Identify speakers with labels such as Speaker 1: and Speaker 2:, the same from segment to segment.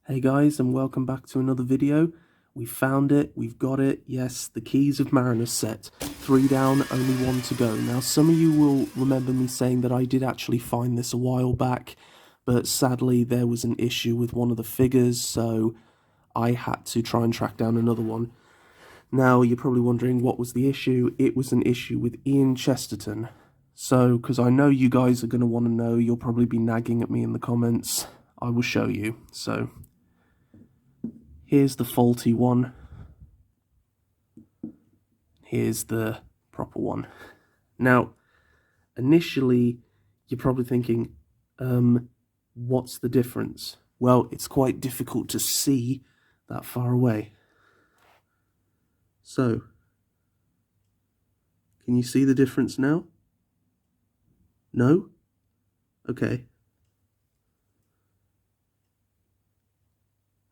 Speaker 1: Hey guys, and welcome back to another video. We found it, we've got it, yes, the Keys of Marinus set. 3 down, only 1 to go. Now some of you will remember me saying that I did actually find this a while back, but sadly there was an issue with one of the figures, so I had to try and track down another one. Now you're probably wondering what was the issue. It was an issue with Ian Chesterton. So, because I know you guys are going to want to know, you'll probably be nagging at me in the comments. I will show you, so... Here's the faulty one. Here's the proper one. Now, initially, you're probably thinking, what's the difference? Well, it's quite difficult to see that far away. So, can you see the difference now? No? Okay.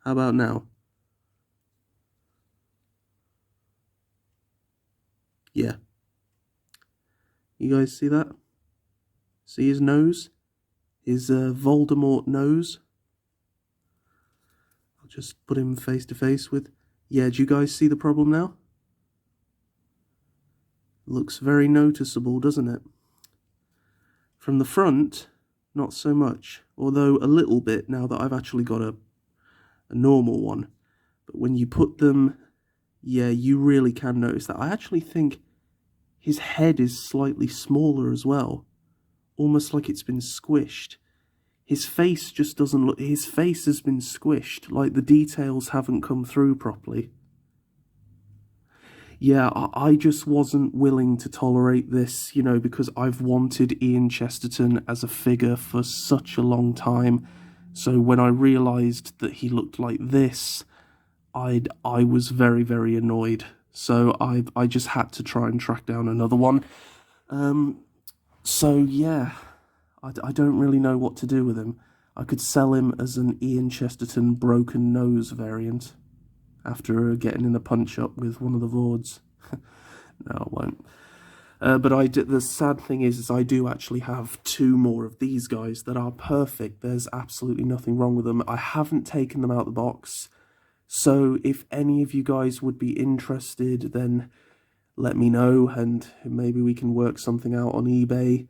Speaker 1: How about now? Yeah. You guys see that? See his nose? His Voldemort nose? I'll just put him face to face with... Yeah, do you guys see the problem now? Looks very noticeable, doesn't it? From the front, not so much. Although a little bit now that I've actually got a normal one. But when you put them... Yeah, you really can notice that. I actually think his head is slightly smaller as well. Almost like it's been squished. His face just doesn't look... His face has been squished. Like the details haven't come through properly. Yeah, I just wasn't willing to tolerate this, you know, because I've wanted Ian Chesterton as a figure for such a long time. So when I realised that he looked like this... I was very, very annoyed. So I just had to try and track down another one. So yeah, I don't really know what to do with him. I could sell him as an Ian Chesterton broken nose variant after getting in a punch-up with one of the Vords. No, I won't. But the sad thing is I do actually have 2 more of these guys that are perfect. There's absolutely nothing wrong with them. I haven't taken them out of the box. So if any of you guys would be interested, then let me know and maybe we can work something out on eBay.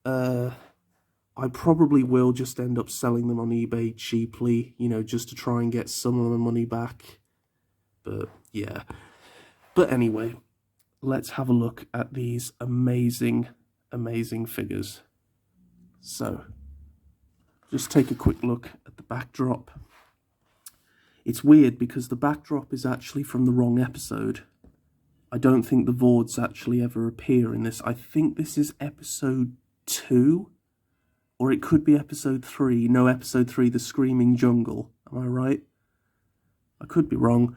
Speaker 1: I probably will just end up selling them on eBay cheaply, you know, just to try and get some of the money back. But yeah. But anyway, let's have a look at these amazing, amazing figures. So, just take a quick look at the backdrop. It's weird because the backdrop is actually from the wrong episode. I don't think the Vords actually ever appear in this. I think this is episode 2, or it could be episode 3. No, episode 3, The Screaming Jungle. Am I right? I could be wrong.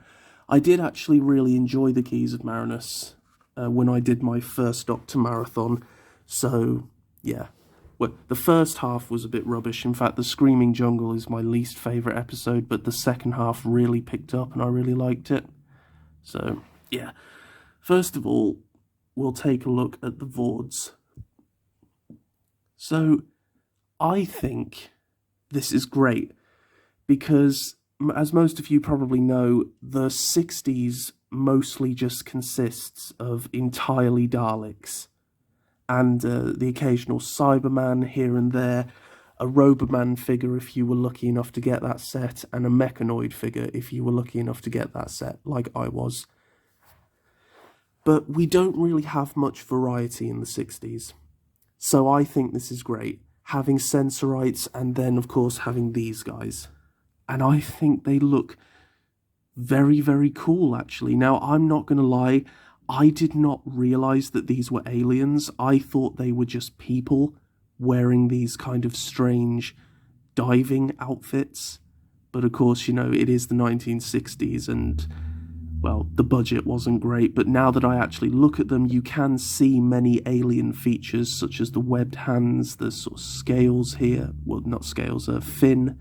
Speaker 1: I did actually really enjoy the Keys of Marinus when I did my first Doctor Marathon. So, yeah. Well, the first half was a bit rubbish. In fact, The Screaming Jungle is my least favourite episode, but the second half really picked up and I really liked it. So, yeah. First of all, we'll take a look at the Vords. So, I think this is great because, as most of you probably know, the 60s mostly just consists of entirely Daleks. And the occasional Cyberman here and there, a Roboman figure if you were lucky enough to get that set, and a Mechanoid figure if you were lucky enough to get that set, like I was. But we don't really have much variety in the 60s. So I think this is great, having Sensorites and then, of course, having these guys. And I think they look very, very cool, actually. Now, I'm not going to lie, I did not realise that these were aliens. I thought they were just people wearing these kind of strange diving outfits. But of course, you know, it is the 1960s and, well, the budget wasn't great. But now that I actually look at them, you can see many alien features, such as the webbed hands, the sort of scales here. Well, not scales, a fin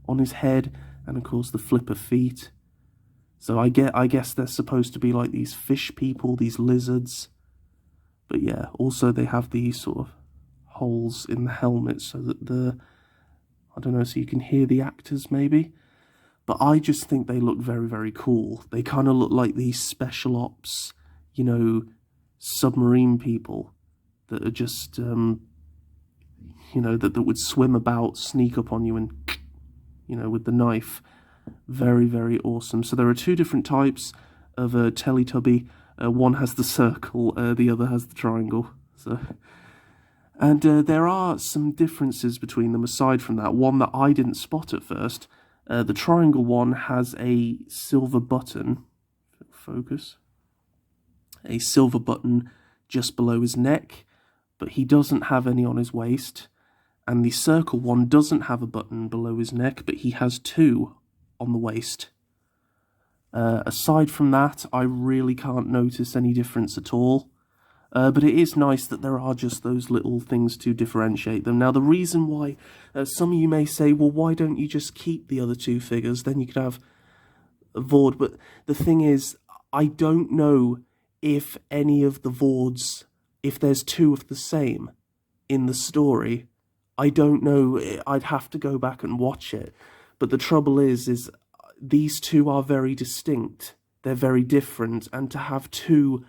Speaker 1: on his head, and of course the flipper feet. So I guess they're supposed to be like these fish people, these lizards. But yeah, also they have these sort of holes in the helmet so that I don't know, so you can hear the actors maybe. But I just think they look very, very cool. They kind of look like these special ops, you know, submarine people that are just, you know, that would swim about, sneak up on you and, you know, with the knife. Very, very awesome. So there are two different types of a Teletubby. One has the circle, the other has the triangle. So, and there are some differences between them aside from that. One that I didn't spot at first. The triangle one has a silver button. Focus. A silver button just below his neck, but he doesn't have any on his waist. And the circle one doesn't have a button below his neck, but he has two on the waist. Aside from that, I really can't notice any difference at all. But it is nice that there are just those little things to differentiate them. Now, the reason why some of you may say, well, why don't you just keep the other two figures? Then you could have a Vord. But the thing is, I don't know if any of the Vords, if there's two of the same in the story. I don't know. I'd have to go back and watch it. But the trouble is these two are very distinct. They're very different. And to have two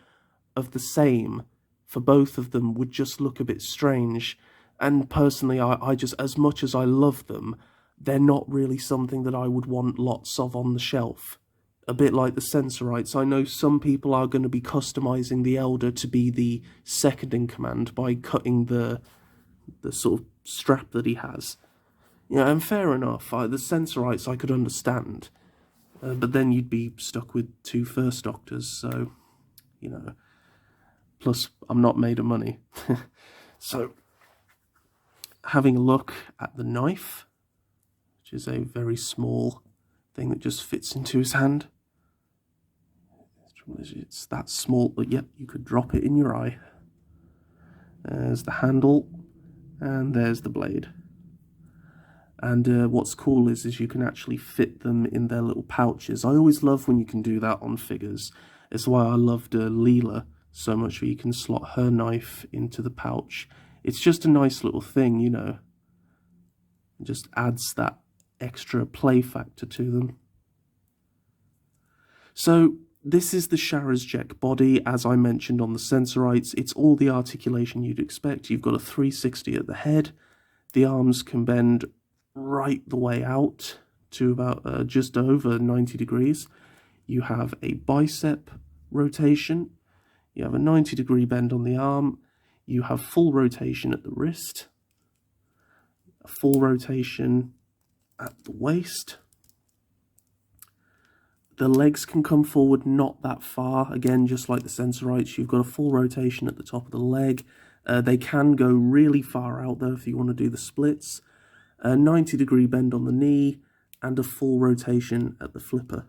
Speaker 1: of the same for both of them would just look a bit strange. And personally, I just, as much as I love them, they're not really something that I would want lots of on the shelf. A bit like the Sensorites. I know some people are going to be customizing the Elder to be the second in command by cutting the sort of strap that he has. Yeah, and fair enough. The Sensorites I could understand. But then you'd be stuck with two First Doctors, so, you know. Plus, I'm not made of money. So, having a look at the knife, which is a very small thing that just fits into his hand. It's that small, but yep, you could drop it in your eye. There's the handle, and there's the blade. And what's cool is you can actually fit them in their little pouches. I always love when you can do that on figures. It's why I loved Leela so much, where you can slot her knife into the pouch. It's just a nice little thing, you know. It just adds that extra play factor to them. So, this is the Shara's Jek body, as I mentioned on the Sensorites. It's all the articulation you'd expect. You've got a 360 at the head. The arms can bend right the way out to about just over 90 degrees. You have a bicep rotation. You have a 90-degree bend on the arm. You have full rotation at the wrist. A full rotation at the waist. The legs can come forward not that far. Again, just like the Sensorites, you've got a full rotation at the top of the leg. They can go really far out, though, if you want to do the splits. A 90-degree bend on the knee, and a full rotation at the flipper.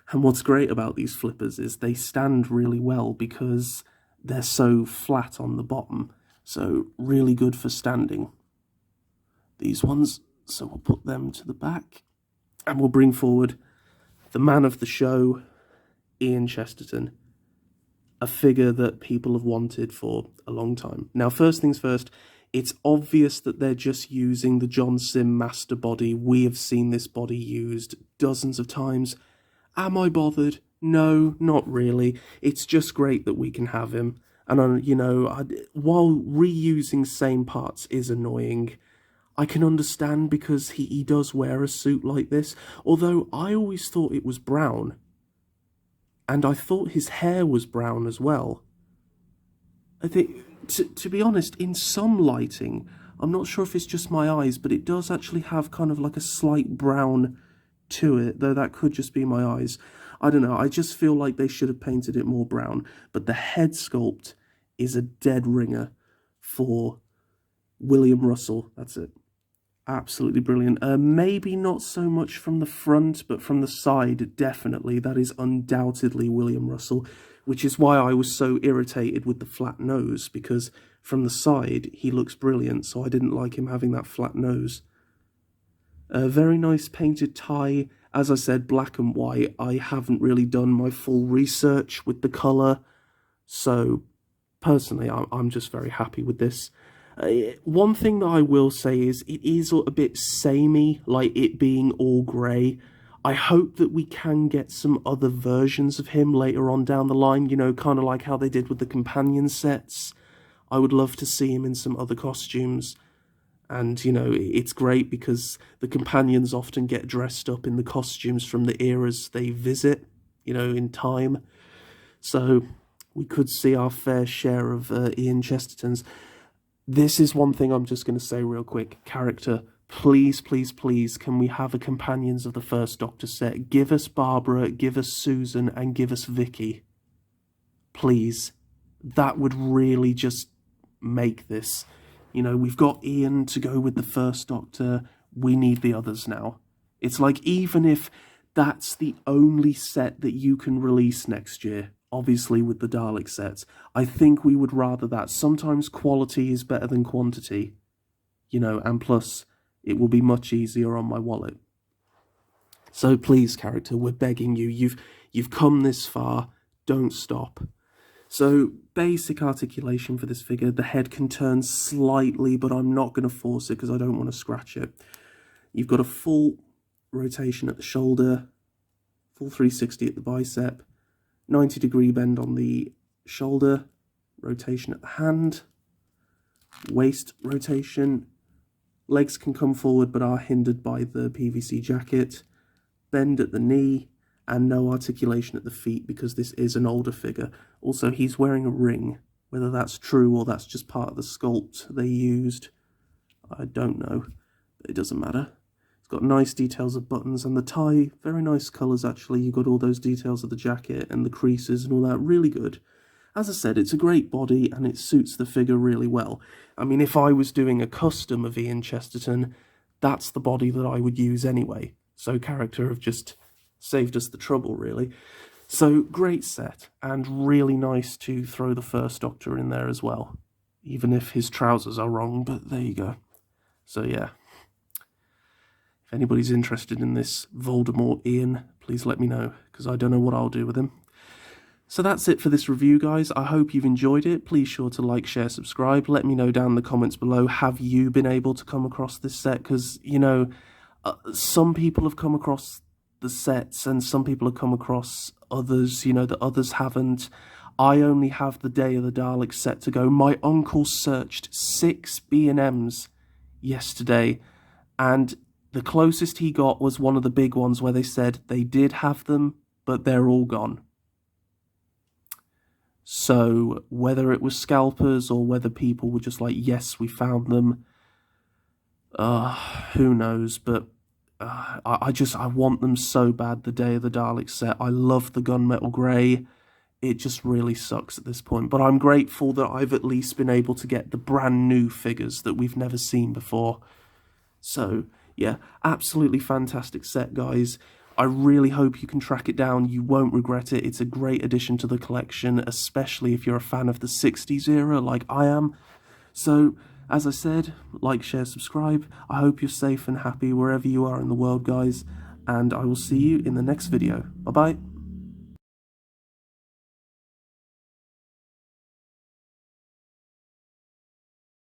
Speaker 1: And what's great about these flippers is they stand really well because they're so flat on the bottom. So really good for standing. These ones, so we'll put them to the back. And we'll bring forward the man of the show, Ian Chesterton. A figure that people have wanted for a long time. Now, first things first, it's obvious that they're just using the John Sim master body. We have seen this body used dozens of times. Am I bothered? No, not really. It's just great that we can have him. And, you know, while reusing same parts is annoying, I can understand because he does wear a suit like this. Although I always thought it was brown. And I thought his hair was brown as well. I think, to be honest, in some lighting, I'm not sure if it's just my eyes, but it does actually have kind of like a slight brown to it, though that could just be my eyes. I don't know, I just feel like they should have painted it more brown. But the head sculpt is a dead ringer for William Russell. That's it. Absolutely brilliant. Maybe not so much from the front, but from the side, definitely. That is undoubtedly William Russell, which is why I was so irritated with the flat nose, because from the side, he looks brilliant, so I didn't like him having that flat nose. A very nice painted tie. As I said, black and white. I haven't really done my full research with the colour, so personally, I'm just very happy with this. One thing that I will say is it is a bit samey, like it being all grey. I hope that we can get some other versions of him later on down the line, you know, kind of like how they did with the companion sets. I would love to see him in some other costumes. And, you know, it's great because the companions often get dressed up in the costumes from the eras they visit, you know, in time. So we could see our fair share of Ian Chestertons. This is one thing I'm just going to say real quick. Character, please, please, please, can we have a Companions of the First Doctor set? Give us Barbara, give us Susan, and give us Vicky. Please. That would really just make this. You know, we've got Ian to go with the First Doctor. We need the others now. It's like, even if that's the only set that you can release next year, obviously with the Dalek sets, I think we would rather that. Sometimes quality is better than quantity, you know, and plus it will be much easier on my wallet. So please, character, we're begging you. You've come this far. Don't stop. So basic articulation for this figure. The head can turn slightly, but I'm not going to force it because I don't want to scratch it. You've got a full rotation at the shoulder, full 360 at the bicep, 90-degree bend on the shoulder, rotation at the hand, waist rotation. Legs can come forward but are hindered by the PVC jacket, bend at the knee, and no articulation at the feet because this is an older figure. Also, he's wearing a ring. Whether that's true or that's just part of the sculpt they used, I don't know, but it doesn't matter. It's got nice details of buttons, and the tie, very nice colours actually. You've got all those details of the jacket and the creases and all that, really good. As I said, it's a great body and it suits the figure really well. I mean, if I was doing a custom of Ian Chesterton, that's the body that I would use anyway. So character have just saved us the trouble, really. So great set, and really nice to throw the First Doctor in there as well, even if his trousers are wrong, but there you go. So yeah, if anybody's interested in this Voldemort Ian, please let me know, because I don't know what I'll do with him. So that's it for this review, guys. I hope you've enjoyed it. Please sure to like, share, subscribe. Let me know down in the comments below, have you been able to come across this set? Because, you know, some people have come across the sets and some people have come across others, you know, that others haven't. I only have the Day of the Daleks set to go. My uncle searched 6 B&Ms yesterday, and the closest he got was one of the big ones where they said they did have them, but they're all gone. So whether it was scalpers or whether people were just like, yes, we found them, who knows, but I want them so bad, the Day of the Daleks set. I love the gunmetal grey. It just really sucks at this point. But I'm grateful that I've at least been able to get the brand new figures that we've never seen before. So, yeah, absolutely fantastic set, guys. I really hope you can track it down. You won't regret it. It's a great addition to the collection, especially if you're a fan of the 60s era like I am. So, as I said, like, share, subscribe. I hope you're safe and happy wherever you are in the world, guys. And I will see you in the next video. Bye-bye.